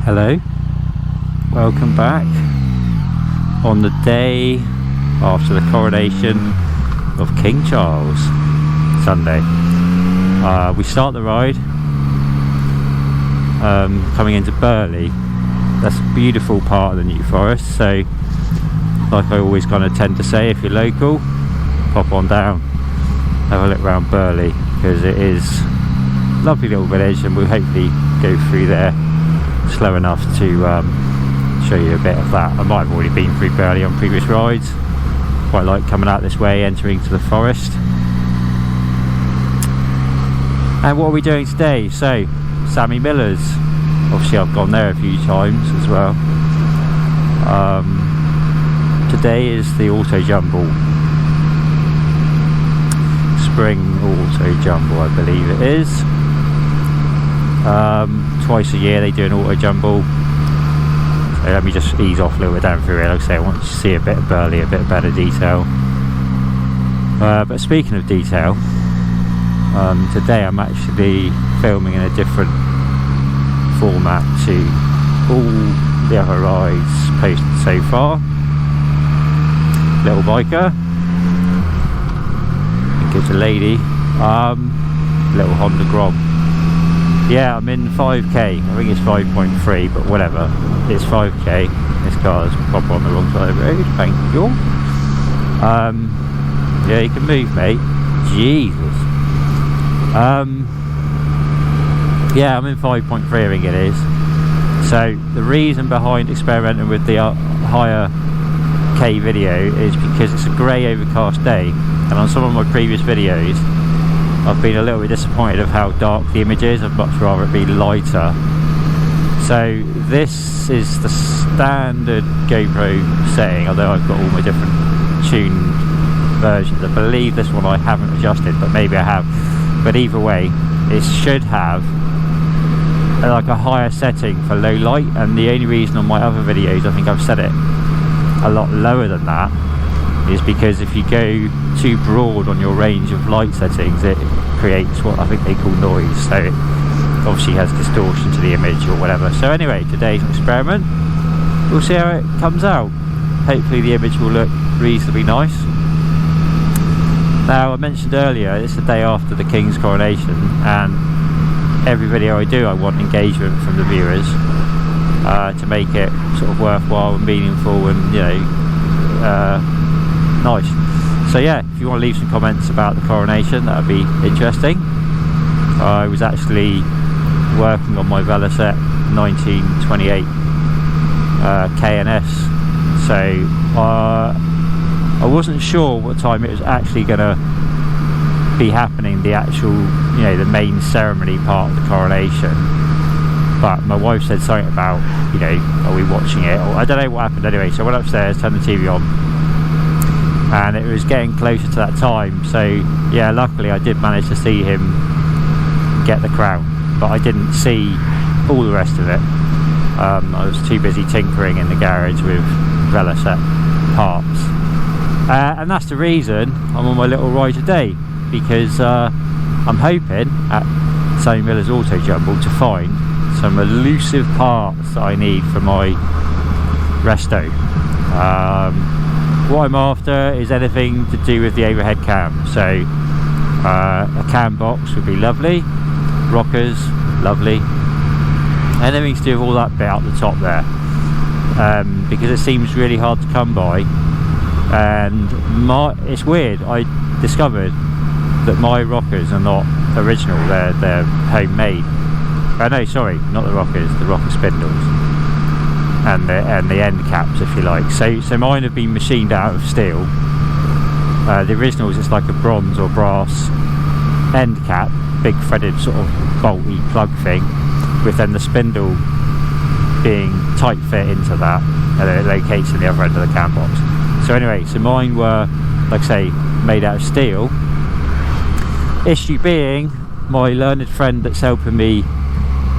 Hello, welcome back on the day after the coronation of King Charles, Sunday. We start the ride coming into Burley. That's a beautiful part of the New Forest, so like I always kind of tend to say, if you're local, pop on down, have a look around Burley, because it is a lovely little village, and we'll hopefully go through there slow enough to show you a bit of that. I might have already been through Burley on previous rides. Quite like coming out this way, entering to the forest. And what are we doing today? So, Sammy Miller's. Obviously I've gone there a few times as well. Today is the auto jumble. Spring auto jumble, I believe it is. Twice a year they do an auto jumble. So let me just ease off a little bit down through here. Like I say, I want to see a bit of Burley, a bit of better detail. But speaking of detail, today I'm actually filming in a different format to all the other rides posted so far. Little biker, I think it's a lady, little Honda Grom. Yeah, I'm in 5k, I think it's 5.3, but whatever, it's 5k. This car's proper on the wrong side of the road, thank you. Yeah, you can move, mate. Jesus. Yeah, I'm in 5.3, I think it is. So the reason behind experimenting with the higher K video is because it's a grey overcast day, and on some of my previous videos I've been a little bit disappointed of how dark the image is. I'd much rather it be lighter. So this is the standard GoPro setting, although I've got all my different tuned versions. I believe this one I haven't adjusted, but maybe I have. But either way, it should have like a higher setting for low light, and the only reason on my other videos I think I've set it a lot lower than that is because if you go too broad on your range of light settings, it creates what I think they call noise, so it obviously has distortion to the image or whatever. So anyway, today's an experiment. We'll see how it comes out. Hopefully the image will look reasonably nice. Now, I mentioned earlier, it's the day after the King's coronation, and every video I do I want engagement from the viewers to make it sort of worthwhile and meaningful and, you know, nice. So yeah, if you want to leave some comments about the coronation, that would be interesting. I was actually working on my velo set 1928 KNS, so I wasn't sure what time it was actually going to be happening, the actual, you know, the main ceremony part of the coronation. But my wife said something about, you know, are we watching it? Or I don't know what happened anyway. So I went upstairs, turned the TV on, and it was getting closer to that time. So yeah, luckily I did manage to see him get the crown, but I didn't see all the rest of it. I was too busy tinkering in the garage with velo set parts. And that's the reason I'm on my little ride today, because I'm hoping at Sammy Miller's Auto Jumble to find some elusive parts that I need for my resto. What I'm after is anything to do with the overhead cam, so a cam box would be lovely, rockers, lovely, anything to do with all that bit up the top there, because it seems really hard to come by. And it's weird, I discovered that my rockers are not original, they're homemade. Oh no, sorry, not the rockers, the rocker spindles and the end caps, if you like. So mine have been machined out of steel. The originals, it's like a bronze or brass end cap, big threaded sort of bolty plug thing, with then the spindle being tight fit into that, and then it locates in the other end of the cam box. So anyway, so mine were, like I say, made out of steel. Issue being, my learned friend that's helping me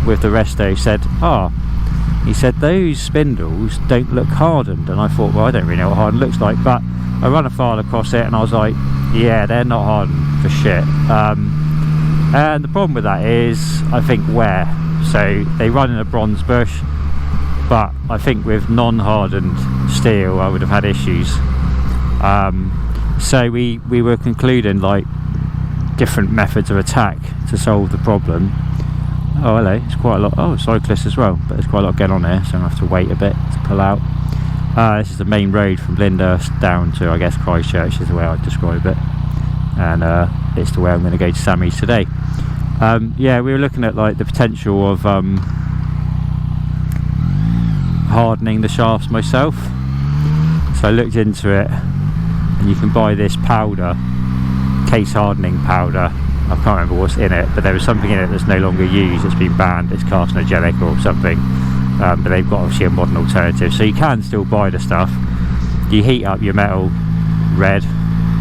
with the resto said, he said those spindles don't look hardened, and I thought, well, I don't really know what hardened looks like, but I run a file across it and I was like, yeah, they're not hardened for shit. And the problem with that is, I think, wear. So they run in a bronze bush, but I think with non-hardened steel I would have had issues. So we were concluding like different methods of attack to solve the problem. Oh hello, it's quite a lot. Oh, cyclists as well, but there's quite a lot going on here, so I'm going to have to wait a bit to pull out. This is the main road from Lyndhurst down to, I guess, Christchurch is the way I'd describe it, and it's the way I'm going to go to Sammy's today. Yeah, we were looking at like the potential of hardening the shafts myself, so I looked into it, and you can buy this powder, case hardening powder. I can't remember what's in it, but there was something in it that's no longer used. It's been banned. It's carcinogenic or something, but they've got obviously a modern alternative, so you can still buy the stuff. You heat up your metal red,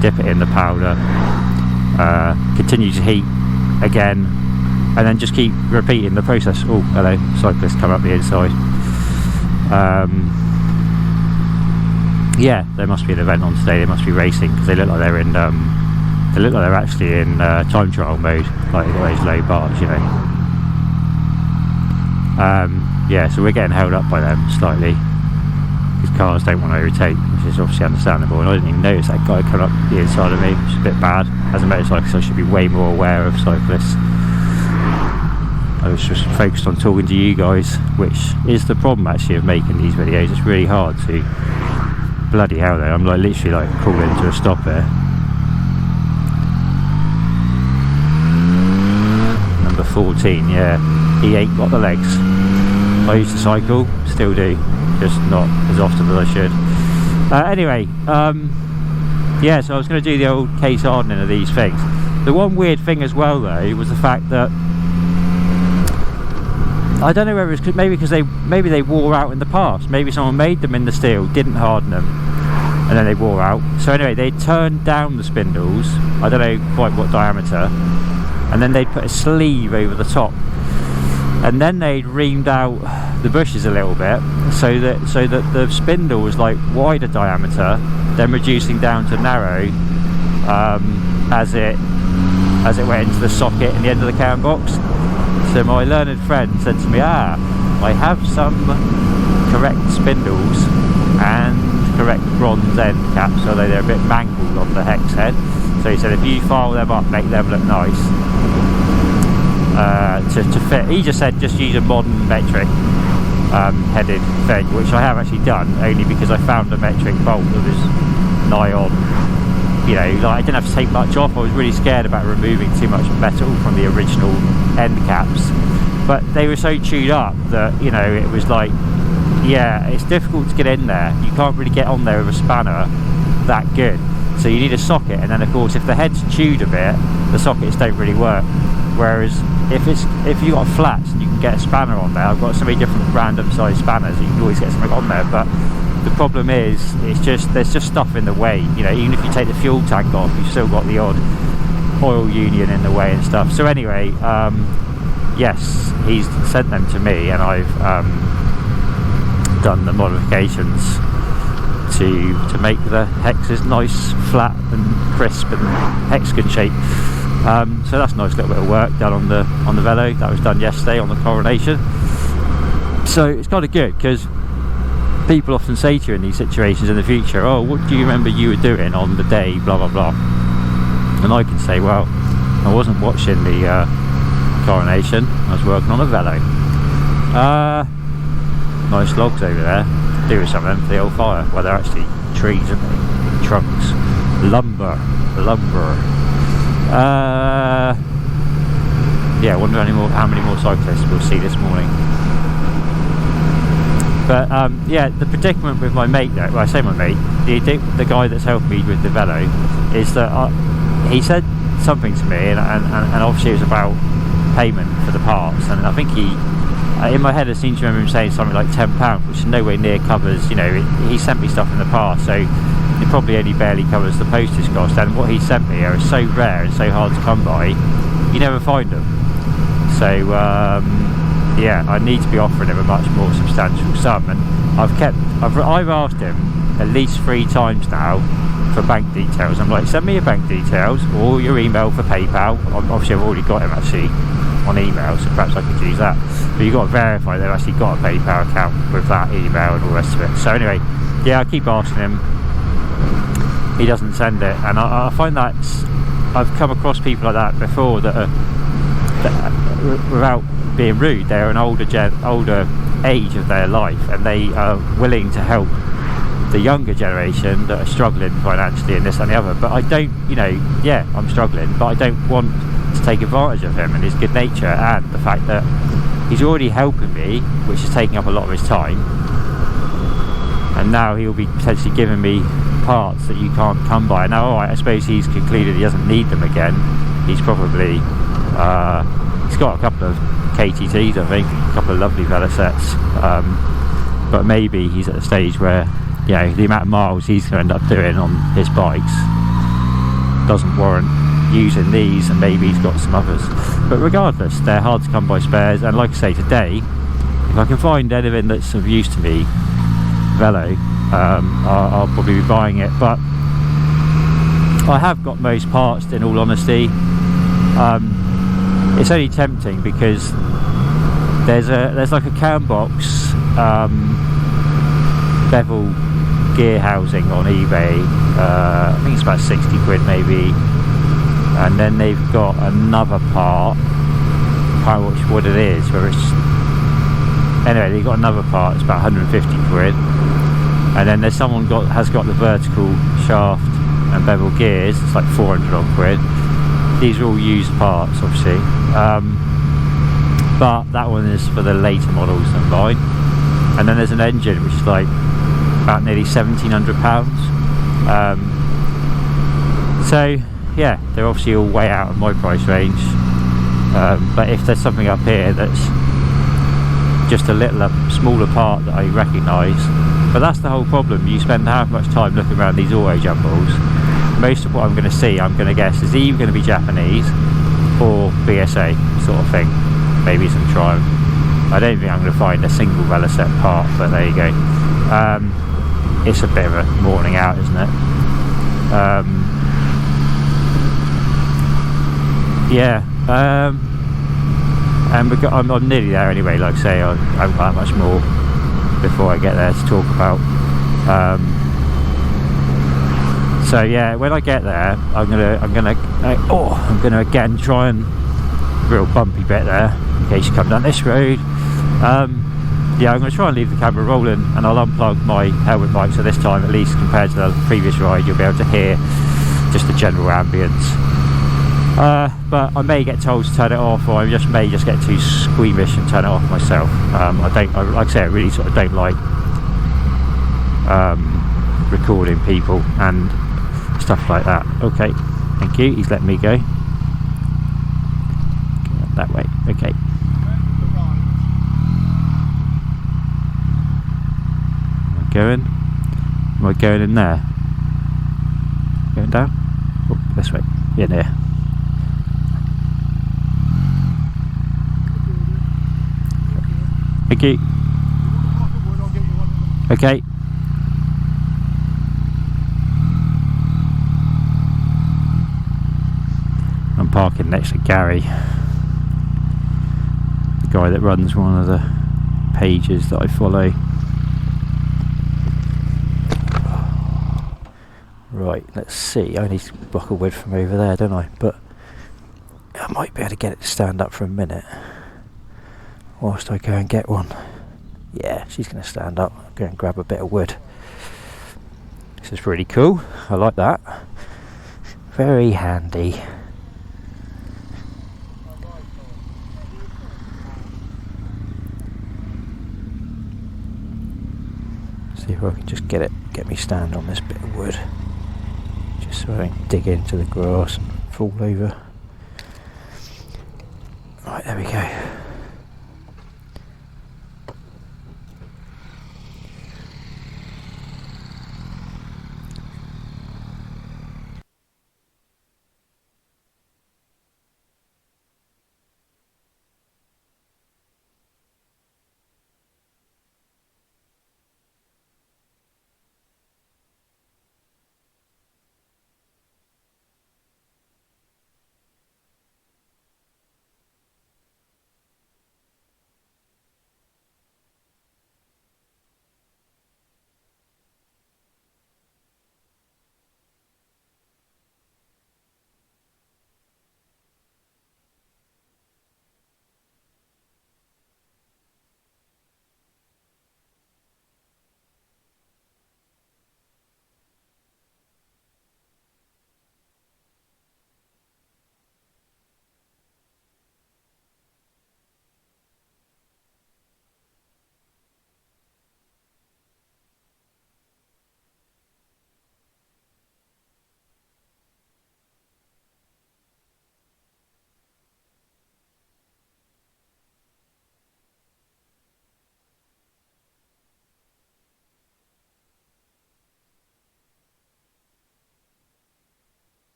dip it in the powder, continue to heat again, and then just keep repeating the process. Oh hello, cyclists come up the inside. Yeah, there must be an event on today. They must be racing, because they look like they're in they look like they're actually in time trial mode, like they've got those low bars, you know. Yeah, so we're getting held up by them slightly, because cars don't want to overtake, which is obviously understandable. And I didn't even notice that guy come up the inside of me, which is a bit bad. As a motorcyclist, I should be way more aware of cyclists. I was just focused on talking to you guys, which is the problem actually of making these videos. It's really hard to, bloody hell though, I'm like literally like crawling to a stop here. Number 14, yeah, he ain't got the legs. I used to cycle, still do, just not as often as I should. Anyway, yeah, so I was going to do the old case hardening of these things. The one weird thing as well though was the fact that I don't know whether it's maybe because maybe they wore out in the past. Maybe someone made them in the steel, didn't harden them, and then they wore out. So anyway, they turned down the spindles, I don't know quite what diameter, and then they'd put a sleeve over the top, and then they'd reamed out the bushes a little bit, so that the spindle was like wider diameter, then reducing down to narrow as it went into the socket in the end of the cam box. So my learned friend said to me, I have some correct spindles and correct bronze end caps, although they're a bit mangled on the hex head. So he said if you file them up, make them look nice, to fit. He just said just use a modern metric headed thing, which I have actually done, only because I found a metric bolt that was nigh on. You know, like I didn't have to take much off. I was really scared about removing too much metal from the original end caps, but they were so chewed up that, you know, it was like, yeah, it's difficult to get in there. You can't really get on there with a spanner that good, so you need a socket. And then of course if the head's chewed a bit, the sockets don't really work. Whereas if you got flats and you can get a spanner on there, I've got so many different random size spanners that you can always get something on there. But the problem is, there's just stuff in the way. You know, even if you take the fuel tank off, you've still got the odd oil union in the way and stuff. So anyway, yes, he's sent them to me, and I've done the modifications to make the hexes nice, flat and crisp and hexagon shape. So that's a nice little bit of work done on the velo. That was done yesterday on the Coronation. So it's kind of good, because people often say to you in these situations in the future, oh, what do you remember you were doing on the day, blah blah blah, and I can say, well, I wasn't watching the Coronation, I was working on a velo. Nice logs over there, do with some of them for the old fire. Well, they're actually trees, aren't they? Trunks, lumber. Yeah, I wonder how many more cyclists we'll see this morning. But yeah, the predicament with my mate though, well, I say my mate, the guy that's helped me with the velo, is that he said something to me, and obviously it was about payment for the parts, and I think in my head I seem to remember him saying something like £10, which nowhere near covers, you know, he sent me stuff in the past, so it probably only barely covers the postage cost, and what he sent me are so rare and so hard to come by, you never find them. So yeah, I need to be offering him a much more substantial sum, and I've asked him at least 3 times now for bank details. I'm like, send me your bank details or your email for PayPal. Obviously I've already got him actually on email, so perhaps I could use that. But you've got to verify they've actually got a PayPal account with that email and all the rest of it. So anyway, yeah, I keep asking him. He doesn't send it, and I find that I've come across people like that before that without being rude, they're an older age of their life, and they are willing to help the younger generation that are struggling financially and this and the other. But I don't, you know, yeah, I'm struggling, but I don't want to take advantage of him and his good nature and the fact that he's already helping me, which is taking up a lot of his time, and now he'll be potentially giving me parts that you can't come by. Now, alright, I suppose he's concluded he doesn't need them again. He's probably he's got a couple of KTTs, I think, a couple of lovely velo sets, but maybe he's at a stage where, you know, the amount of miles he's going to end up doing on his bikes doesn't warrant using these, and maybe he's got some others. But regardless, they're hard to come by spares, and like I say, today, if I can find anything that's of use to me velo, I'll probably be buying it. But I have got most parts, in all honesty. It's only tempting because there's like a cam box bevel gear housing on eBay. I think it's about 60 quid maybe, and then they've got another part, I can't remember what it is, where it's, anyway, they've got another part, it's about 150 quid, and then there's someone has got the vertical shaft and bevel gears, it's like 400 odd quid. These are all used parts, obviously, but that one is for the later models than mine. And then there's an engine which is like about nearly £1,700. So yeah, they're obviously all way out of my price range, but if there's something up here that's just a little smaller part that I recognise, but that's the whole problem. You spend how much time looking around these auto jumbles, most of what I'm going to see, I'm going to guess, is either going to be Japanese or BSA sort of thing, maybe some Triumph. I don't think I'm going to find a single velo set part, but there you go. It's a bit of a morning out, isn't it? Yeah, and I'm nearly there anyway. Like I say, I haven't got that much more before I get there to talk about. So yeah, when I get there, I'm gonna again try and, real bumpy bit there, in case you come down this road. Yeah, I'm going to try and leave the camera rolling, and I'll unplug my helmet mic, so this time, at least compared to the previous ride, you'll be able to hear just the general ambience. But I may get told to turn it off, or I may just get too squeamish and turn it off myself. Like I say, I really sort of don't like recording people and stuff like that. Okay, thank you, he's letting me go. That way, okay. Am I going in there? Going down? Oh, this way. Yeah, there. Thank you. Okay. I'm parking next to Gary, the guy that runs one of the pages that I follow. Right, let's see. I need to block a wood from over there, don't I? But I might be able to get it to stand up for a minute whilst I go and get one. Yeah, she's going to stand up. I'll go and grab a bit of wood. This is really cool. I like that. Very handy. See if I can just get me stand on this bit of wood, just so I don't dig into the grass and fall over.